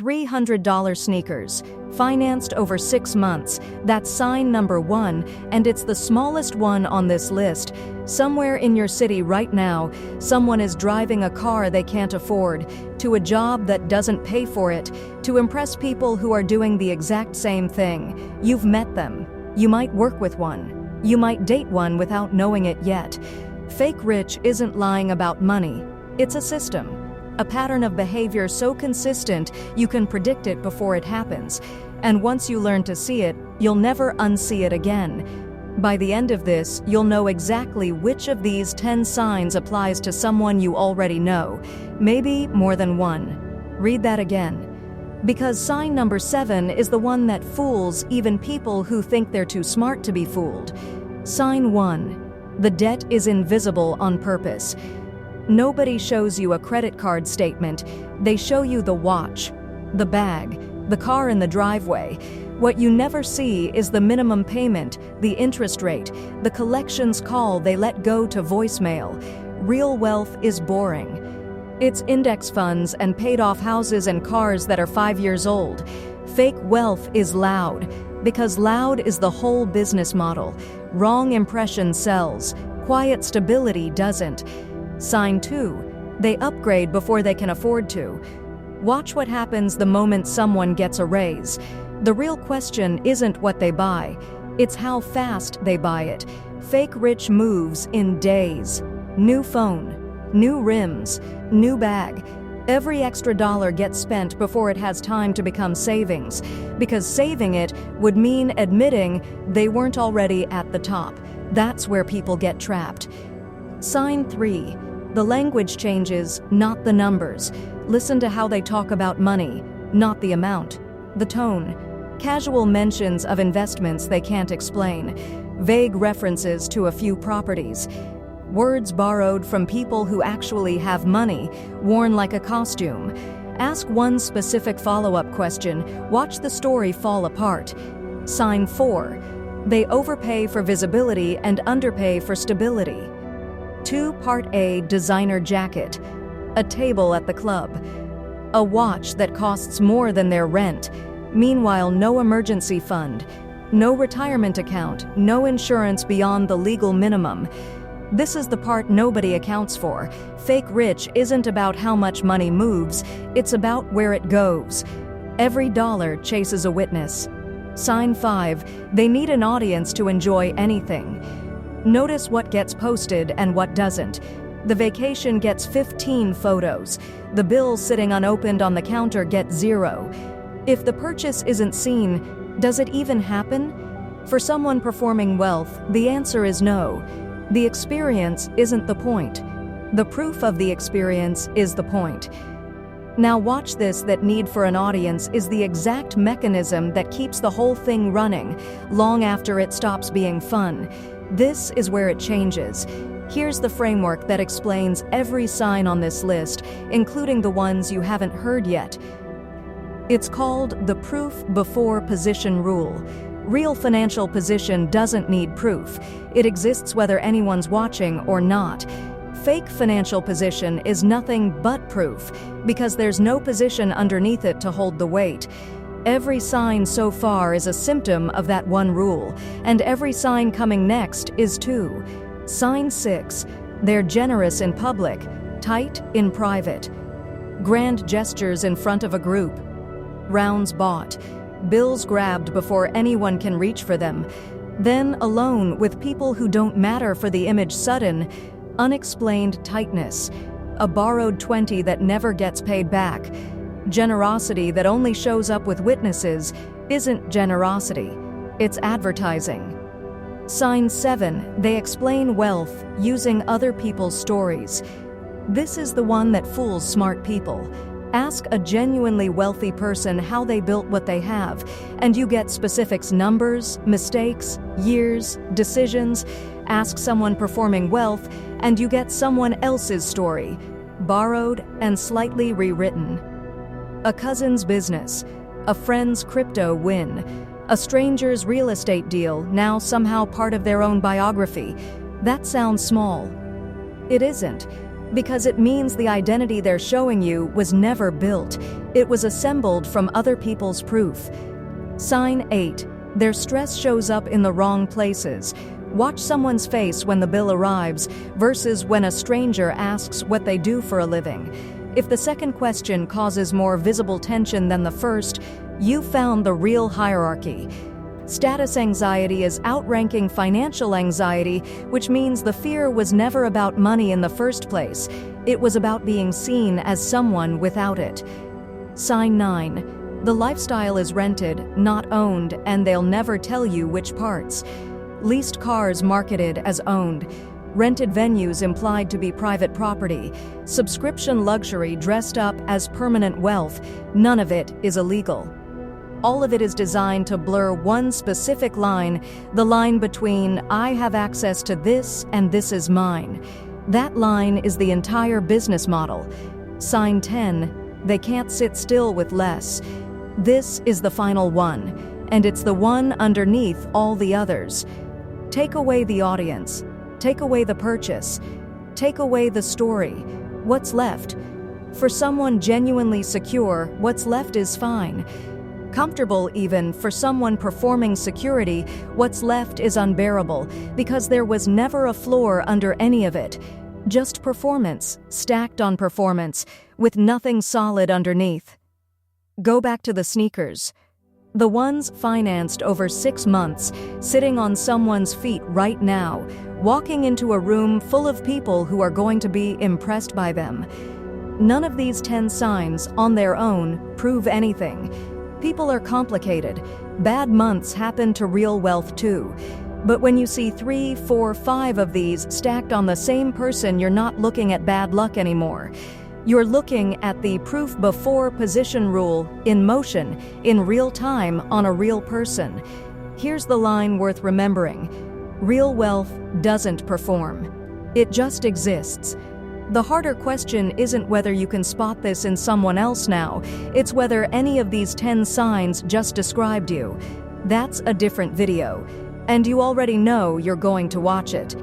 $300 sneakers, financed over 6 months. That's sign number 1, and it's the smallest one on this list. Somewhere in your city right now, someone is driving a car they can't afford, to a job that doesn't pay for it, to impress people who are doing the exact same thing. You've met them. You might work with one. You might date one without knowing it yet. Fake rich isn't lying about money. It's a system. A pattern of behavior so consistent you can predict it before it happens. And once you learn to see it, you'll never unsee it again. By the end of this, you'll know exactly which of these 10 signs applies to someone you already know. Maybe more than one. Read that again. Because sign number 7 is the one that fools even people who think they're too smart to be fooled. Sign 1. The debt is invisible on purpose. Nobody shows you a credit card statement. They show you the watch, the bag, the car in the driveway. What you never see is the minimum payment, the interest rate, the collections call they let go to voicemail. Real wealth is boring. It's index funds and paid-off houses and cars that are 5 years old. Fake wealth is loud, because loud is the whole business model. Wrong impression sells. Quiet stability doesn't. Sign 2. They upgrade before they can afford to. Watch what happens the moment someone gets a raise. The real question isn't what they buy, it's how fast they buy it. Fake rich moves in days. New phone, new rims, new bag. Every extra dollar gets spent before it has time to become savings, because saving it would mean admitting they weren't already at the top. That's where people get trapped. Sign 3. The language changes, not the numbers. Listen to how they talk about money, not the amount. The tone. Casual mentions of investments they can't explain. Vague references to a few properties. Words borrowed from people who actually have money, worn like a costume. Ask one specific follow-up question. Watch the story fall apart. Sign 4. They overpay for visibility and underpay for stability. 2 Part A designer jacket. A table at the club. A watch that costs more than their rent. Meanwhile, no emergency fund. No retirement account. No insurance beyond the legal minimum. This is the part nobody accounts for. Fake rich isn't about how much money moves, it's about where it goes. Every dollar chases a witness. Sign 5. They need an audience to enjoy anything. Notice what gets posted and what doesn't. The vacation gets 15 photos. The bill sitting unopened on the counter gets 0. If the purchase isn't seen, does it even happen? For someone performing wealth, the answer is no. The experience isn't the point. The proof of the experience is the point. Now watch this. That need for an audience is the exact mechanism that keeps the whole thing running, long after it stops being fun. This is where it changes. Here's the framework that explains every sign on this list, including the ones you haven't heard yet. It's called the proof before position rule. Real financial position doesn't need proof. It exists whether anyone's watching or not. Fake financial position is nothing but proof, because there's no position underneath it to hold the weight. Every sign so far is a symptom of that one rule, and every sign coming next is too. Sign 6. They're generous in public, tight in private. Grand gestures in front of a group. Rounds bought. Bills grabbed before anyone can reach for them. Then alone with people who don't matter for the image. Sudden, unexplained tightness. A borrowed 20 that never gets paid back. Generosity that only shows up with witnesses isn't generosity. It's advertising. Sign 7. They explain wealth using other people's stories. This is the one that fools smart people. Ask a genuinely wealthy person how they built what they have, and you get specifics: numbers, mistakes, years, decisions. Ask someone performing wealth, and you get someone else's story, borrowed and slightly rewritten. A cousin's business, a friend's crypto win, a stranger's real estate deal, now somehow part of their own biography. That sounds small. It isn't. Because it means the identity they're showing you was never built. It was assembled from other people's proof. Sign 8. Their stress shows up in the wrong places. Watch someone's face when the bill arrives versus when a stranger asks what they do for a living. If the second question causes more visible tension than the first, you found the real hierarchy. Status anxiety is outranking financial anxiety, which means the fear was never about money in the first place. It was about being seen as someone without it. Sign 9. The lifestyle is rented, not owned, and they'll never tell you which parts. Leased cars marketed as owned. Rented venues implied to be private property. Subscription luxury dressed up as permanent wealth. None of it is illegal. All of it is designed to blur one specific line, the line between I have access to this and this is mine. That line is the entire business model. Sign 10. They can't sit still with less. This is the final one, and it's the one underneath all the others. Take away the audience. Take away the purchase. Take away the story. What's left? For someone genuinely secure, what's left is fine. Comfortable even for someone performing security, what's left is unbearable because there was never a floor under any of it. Just performance, stacked on performance, with nothing solid underneath. Go back to the sneakers. The ones financed over 6 months, sitting on someone's feet right now, walking into a room full of people who are going to be impressed by them. None of these 10 signs, on their own, prove anything. People are complicated. Bad months happen to real wealth too. But when you see 3, 4, 5 of these stacked on the same person, you're not looking at bad luck anymore. You're looking at the proof before position rule in motion, in real time, on a real person. Here's the line worth remembering. Real wealth doesn't perform. It just exists. The harder question isn't whether you can spot this in someone else now, it's whether any of these 10 signs just described you. That's a different video, and you already know you're going to watch it.